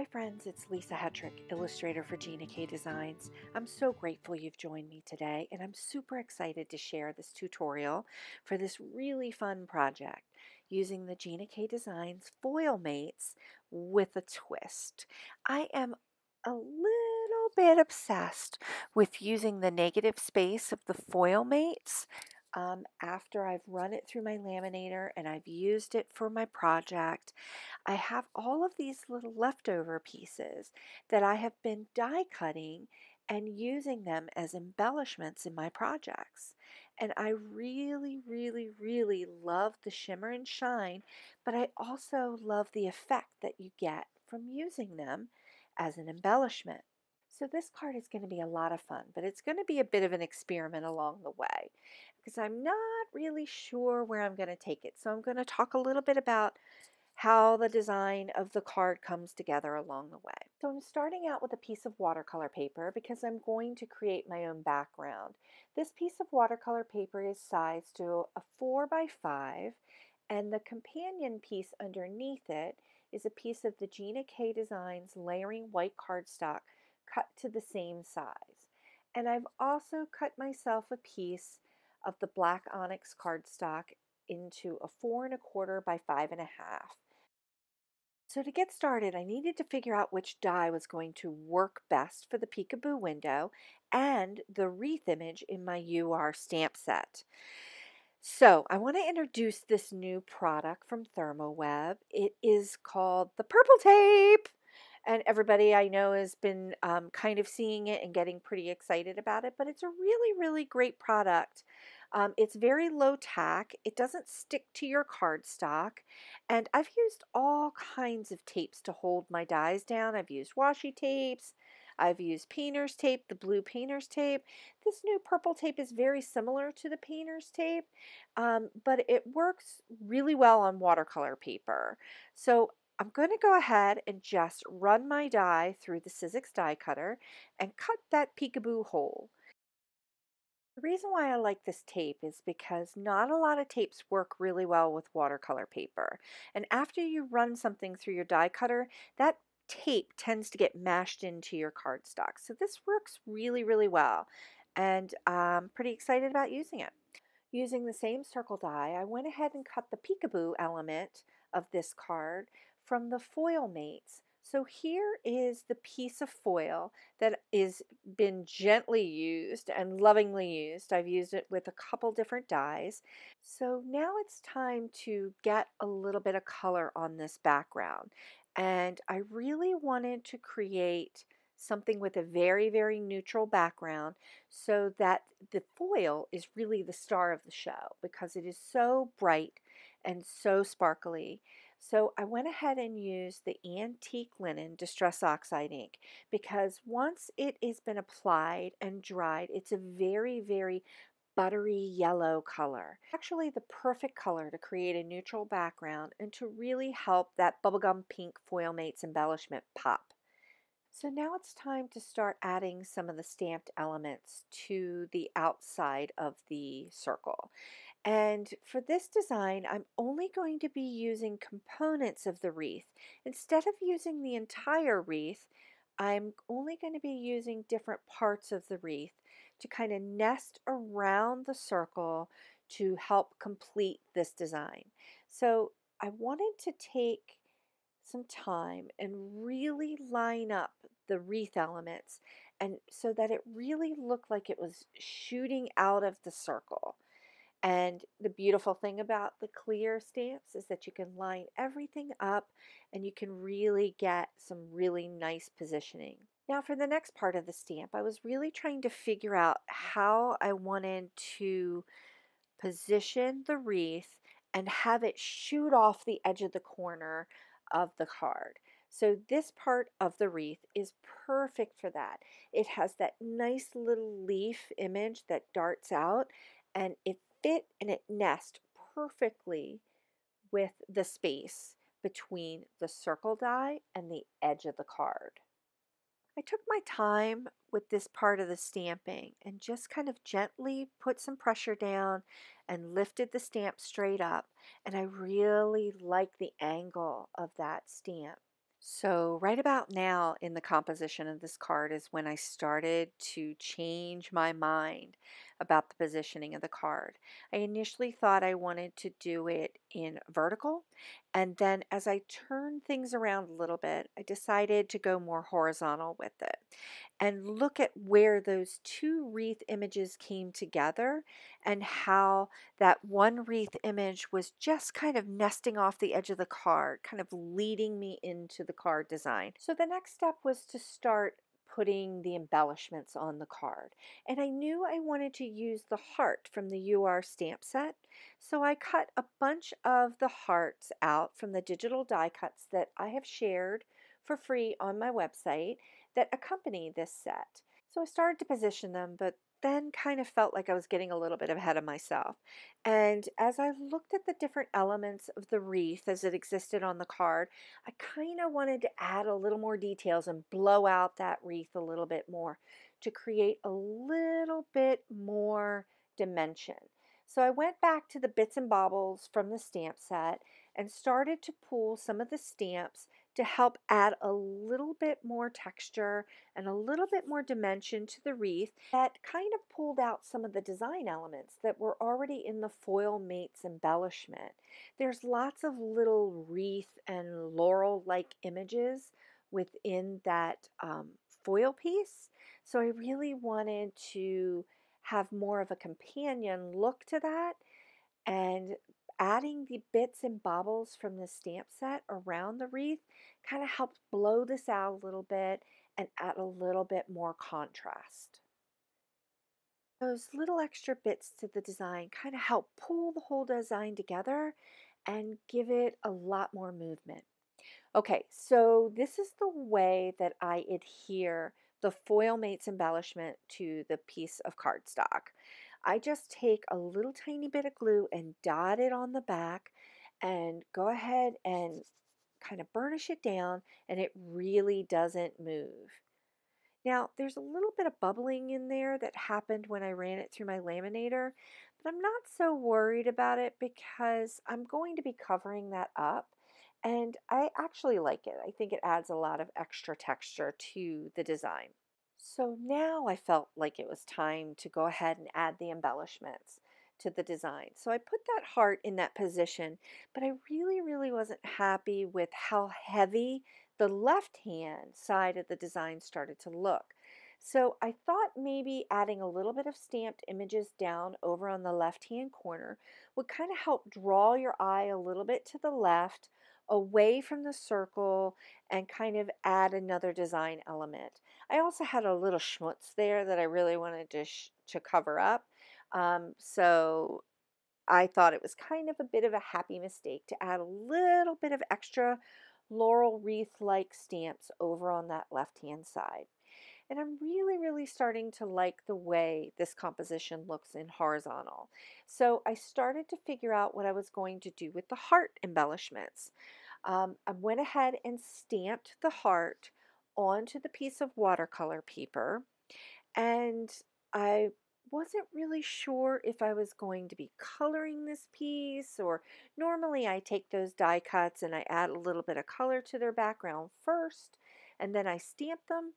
Hi friends, it's Lisa Hetrick, illustrator for Gina K Designs. I'm so grateful you've joined me today, and I'm super excited to share this tutorial for this really fun project using the Gina K Designs Foil Mates with a twist. I am a little bit obsessed with using the negative space of the foil mates after I've run it through my laminator and I've used it for my project. I have all of these little leftover pieces that I have been die cutting and using them as embellishments in my projects. And I really love the shimmer and shine, but I also love the effect that you get from using them as an embellishment. So this card is going to be a lot of fun, but it's going to be a bit of an experiment along the way because I'm not really sure where I'm going to take it. So I'm going to talk a little bit about how the design of the card comes together along the way. So I'm starting out with a piece of watercolor paper because I'm going to create my own background. This piece of watercolor paper is sized to a 4 by 5, and the companion piece underneath it is a piece of the Gina K Designs layering white cardstock cut to the same size. And I've also cut myself a piece of the black onyx cardstock into a 4 1/4 by 5 1/2. So to get started, I needed to figure out which die was going to work best for the peekaboo window and the wreath image in my UR stamp set. So I want to introduce this new product from ThermoWeb. It is called the purple tape. And everybody I know has been kind of seeing it and getting pretty excited about it, but it's a really great product. It's very low tack. It doesn't stick to your cardstock. And I've used all kinds of tapes to hold my dies down. I've used washi tapes. I've used painter's tape, the blue painter's tape. This new purple tape is very similar to the painter's tape, but it works really well on watercolor paper. So I'm going to go ahead and just run my die through the Sizzix die cutter and cut that peekaboo hole. The reason why I like this tape is because not a lot of tapes work really well with watercolor paper. And after you run something through your die cutter, that tape tends to get mashed into your cardstock. So this works really well, and I'm pretty excited about using it. Using the same circle die, I went ahead and cut the peekaboo element of this card from the foil mates. So here is the piece of foil that is been gently used and lovingly used. I've used it with a couple different dies. So now it's time to get a little bit of color on this background. And I really wanted to create something with a very neutral background so that the foil is really the star of the show because it is so bright and so sparkly. So I went ahead and used the antique linen Distress Oxide ink because once it has been applied and dried, it's a very buttery yellow color. Actually the perfect color to create a neutral background and to really help that Bubblegum Pink Foil Mates embellishment pop. So now it's time to start adding some of the stamped elements to the outside of the circle. And for this design, I'm only going to be using components of the wreath. Instead of using the entire wreath, I'm only going to be using different parts of the wreath to kind of nest around the circle to help complete this design. So I wanted to take some time and really line up the wreath elements and so that it really looked like it was shooting out of the circle. And the beautiful thing about the clear stamps is that you can line everything up and you can really get some really nice positioning. Now for the next part of the stamp, I was really trying to figure out how I wanted to position the wreath and have it shoot off the edge of the corner of the card. So this part of the wreath is perfect for that. It has that nice little leaf image that darts out, and it fit and it nests perfectly with the space between the circle die and the edge of the card. I took my time with this part of the stamping and just kind of gently put some pressure down and lifted the stamp straight up, and I really like the angle of that stamp. So, right about now in the composition of this card is when I started to change my mind about the positioning of the card. I initially thought I wanted to do it in vertical, and then as I turned things around a little bit, I decided to go more horizontal with it and look at where those two wreath images came together and how that one wreath image was just kind of nesting off the edge of the card, kind of leading me into the card design. So the next step was to start putting the embellishments on the card. And I knew I wanted to use the heart from the UR stamp set. So I cut a bunch of the hearts out from the digital die cuts that I have shared for free on my website that accompany this set. So I started to position them, but then kind of felt like I was getting a little bit ahead of myself. And as I looked at the different elements of the wreath as it existed on the card, I kind of wanted to add a little more details and blow out that wreath a little bit more to create a little bit more dimension. So I went back to the bits and baubles from the stamp set and started to pull some of the stamps to help add a little bit more texture and a little bit more dimension to the wreath that kind of pulled out some of the design elements that were already in the Foil Mates embellishment. There's lots of little wreath and laurel-like images within that foil piece, so I really wanted to have more of a companion look to that, and adding the bits and baubles from the stamp set around the wreath kind of helps blow this out a little bit and add a little bit more contrast. Those little extra bits to the design kind of help pull the whole design together and give it a lot more movement. Okay, so this is the way that I adhere the Foil Mates embellishment to the piece of cardstock. I just take a little tiny bit of glue and dot it on the back and go ahead and kind of burnish it down, and it really doesn't move. Now, there's a little bit of bubbling in there that happened when I ran it through my laminator, but I'm not so worried about it because I'm going to be covering that up, and I actually like it. I think it adds a lot of extra texture to the design. So now I felt like it was time to go ahead and add the embellishments to the design. So I put that heart in that position, but I really wasn't happy with how heavy the left hand side of the design started to look. So I thought maybe adding a little bit of stamped images down over on the left hand corner would kind of help draw your eye a little bit to the left, away from the circle, and kind of add another design element. I also had a little schmutz there that I really wanted to cover up. So I thought it was kind of a bit of a happy mistake to add a little bit of extra laurel wreath-like stamps over on that left-hand side. And I'm really starting to like the way this composition looks in horizontal. So I started to figure out what I was going to do with the heart embellishments. I went ahead and stamped the heart onto the piece of watercolor paper, and I wasn't really sure if I was going to be coloring this piece, or normally I take those die cuts and I add a little bit of color to their background first and then I stamp them.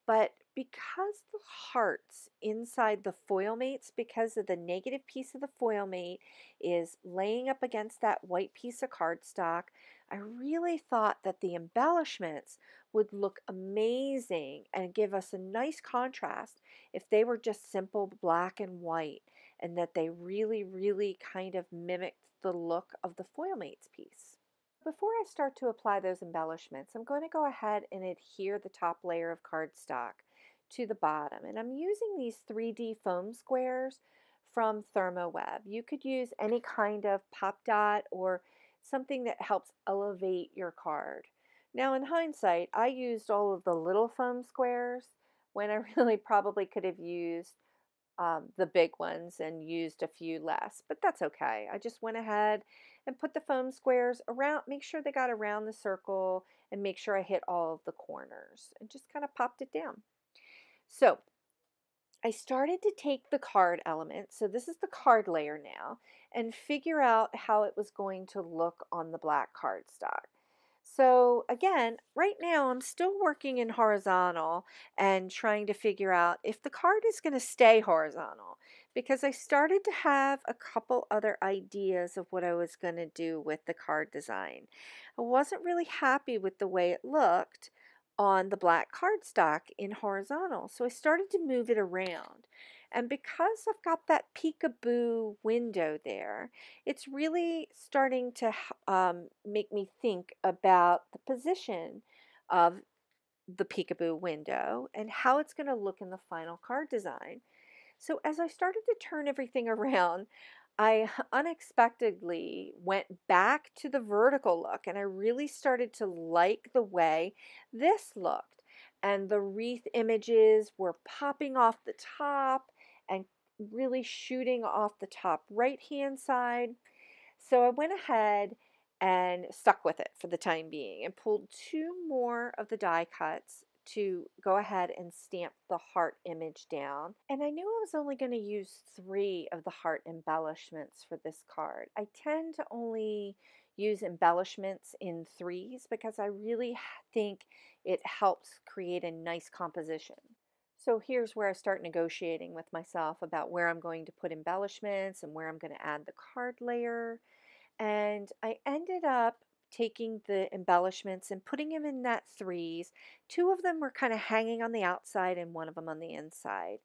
But because the hearts inside the foil mates, because of the negative piece of the foil mate is laying up against that white piece of cardstock, I really thought that the embellishments would look amazing and give us a nice contrast if they were just simple black and white, and that they really kind of mimicked the look of the foil mates piece. Before I start to apply those embellishments, I'm going to go ahead and adhere the top layer of cardstock to the bottom. And I'm using these 3D foam squares from ThermoWeb. You could use any kind of pop dot or something that helps elevate your card. Now in hindsight, I used all of the little foam squares when I really probably could have used the big ones and used a few less, but that's okay. I just went ahead and put the foam squares around, make sure they got around the circle and make sure I hit all of the corners, and just kind of popped it down. So I started to take the card element, so this is the card layer now, and figure out how it was going to look on the black cardstock. So again, right now I'm still working in horizontal and trying to figure out if the card is going to stay horizontal, because I started to have a couple other ideas of what I was going to do with the card design. I wasn't really happy with the way it looked on the black cardstock in horizontal, so I started to move it around. And because I've got that peekaboo window there, it's really starting to make me think about the position of the peekaboo window and how it's going to look in the final card design. So as I started to turn everything around, I unexpectedly went back to the vertical look, and I really started to like the way this looked. And the wreath images were popping off the top and really shooting off the top right hand side. So I went ahead and stuck with it for the time being and pulled two more of the die cuts to go ahead and stamp the heart image down. And I knew I was only going to use 3 of the heart embellishments for this card. I tend to only use embellishments in 3s because I really think it helps create a nice composition. So here's where I start negotiating with myself about where I'm going to put embellishments and where I'm going to add the card layer. And I ended up taking the embellishments and putting them in that 3s. 2 of them were kind of hanging on the outside and 1 of them on the inside.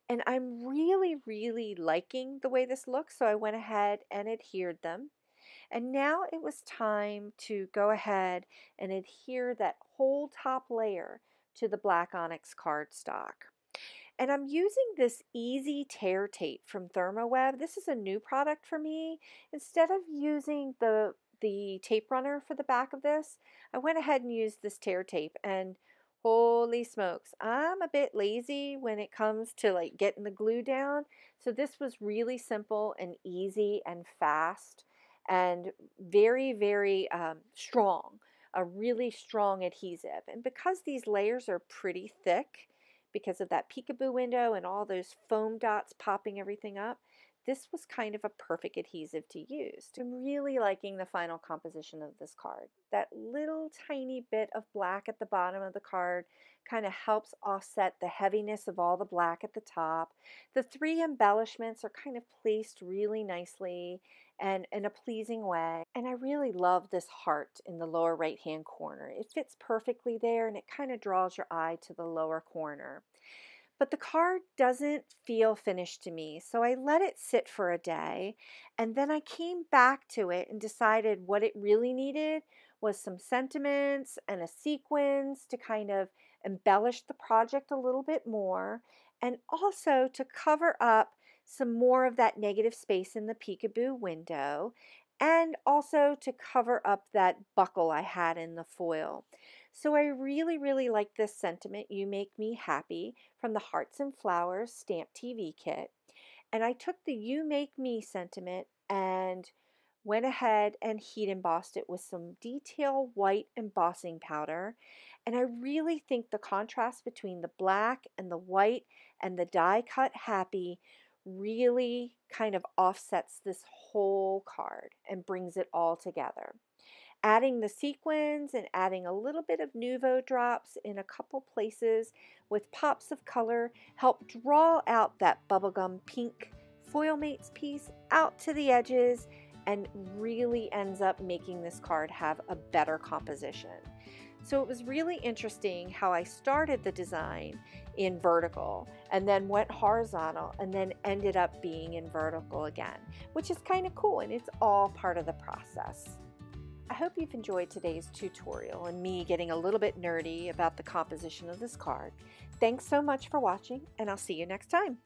And I'm really, really liking the way this looks, so I went ahead and adhered them. And now it was time to go ahead and adhere that whole top layer to the black onyx cardstock. And I'm using this easy tear tape from ThermoWeb. This is a new product for me. Instead of using the tape runner for the back of this, I went ahead and used this tear tape, and holy smokes, I'm a bit lazy when it comes to like getting the glue down. So this was really simple and easy and fast and very, very strong, a really strong adhesive. And because these layers are pretty thick, because of that peekaboo window and all those foam dots popping everything up, this was kind of a perfect adhesive to use. I'm really liking the final composition of this card. That little tiny bit of black at the bottom of the card kind of helps offset the heaviness of all the black at the top. The 3 embellishments are kind of placed really nicely and in a pleasing way. And I really love this heart in the lower right hand corner. It fits perfectly there, and it kind of draws your eye to the lower corner. But the card doesn't feel finished to me, so I let it sit for a day, and then I came back to it and decided what it really needed was some sentiments and a sequins to kind of embellish the project a little bit more, and also to cover up some more of that negative space in the peekaboo window, and also to cover up that buckle I had in the foil. So I really, really like this sentiment, "You Make Me Happy," from the Hearts and Flowers Stamp TV kit. And I took the "You Make Me" sentiment and went ahead and heat embossed it with some detail white embossing powder. And I really think the contrast between the black and the white and the die cut happy really kind of offsets this whole card and brings it all together. Adding the sequins and adding a little bit of Nuvo drops in a couple places with pops of color help draw out that Bubblegum Pink Foil Mates piece out to the edges and really ends up making this card have a better composition. So it was really interesting how I started the design in vertical and then went horizontal and then ended up being in vertical again, which is kind of cool, and it's all part of the process. I hope you've enjoyed today's tutorial and me getting a little bit nerdy about the composition of this card. Thanks so much for watching, and I'll see you next time.